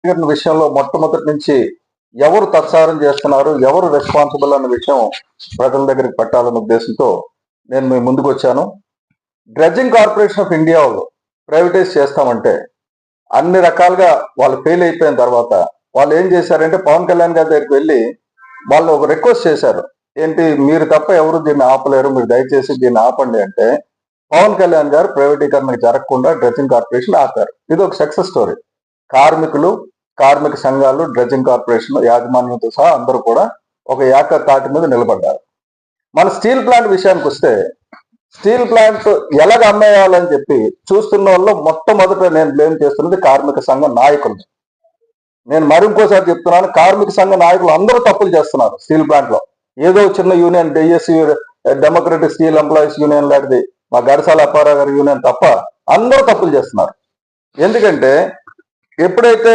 విషయంలో మొట్టమొదటి నుంచి ఎవరు తత్సారం చేస్తున్నారు, ఎవరు రెస్పాన్సిబుల్ అన్న విషయం ప్రజల దగ్గరికి పెట్టాలన్న ఉద్దేశంతో నేను మీ ముందుకు వచ్చాను. డ్రెడ్జింగ్ కార్పొరేషన్ ఆఫ్ ఇండియా వాళ్ళు ప్రైవేటైజ్ చేస్తామంటే అన్ని రకాలుగా వాళ్ళు ఫెయిల్ అయిపోయిన తర్వాత వాళ్ళు ఏం చేశారంటే పవన్ కళ్యాణ్ గారి దగ్గరికి వెళ్ళి వాళ్ళు ఒక రిక్వెస్ట్ చేశారు. ఏంటి, మీరు తప్ప ఎవరు దీన్ని ఆపలేరు, మీరు దయచేసి దీన్ని ఆపండి అంటే పవన్ కళ్యాణ్ గారు ప్రైవేటీకరణ జరగకుండా డ్రెడ్జింగ్ కార్పొరేషన్ ఆపారు. ఇది ఒక సక్సెస్ స్టోరీ. కార్మికులు, కార్మిక సంఘాలు, డ్రెడ్జింగ్ కార్పొరేషన్ యాజమాన్యంతో సహా అందరూ కూడా ఒక ఏకతాటి మీద నిలబడ్డారు. మన స్టీల్ ప్లాంట్ విషయానికి వస్తే స్టీల్ ప్లాంట్ ఎలాగ అమ్మేయాలని చెప్పి చూస్తున్న వాళ్ళు మొట్టమొదట నేను బ్లేమ్ చేస్తున్నది కార్మిక సంఘ నాయకులు. నేను మరింకోసారి చెప్తున్నాను, కార్మిక సంఘ నాయకులు అందరూ తప్పులు చేస్తున్నారు. స్టీల్ ప్లాంట్ లో ఏదో చిన్న union DSC democratic steel employees union లాంటిది మా గడసాల అప్పారావు గారి యూనియన్ తప్ప అందరూ తప్పులు చేస్తున్నారు. ఎందుకంటే ఎప్పుడైతే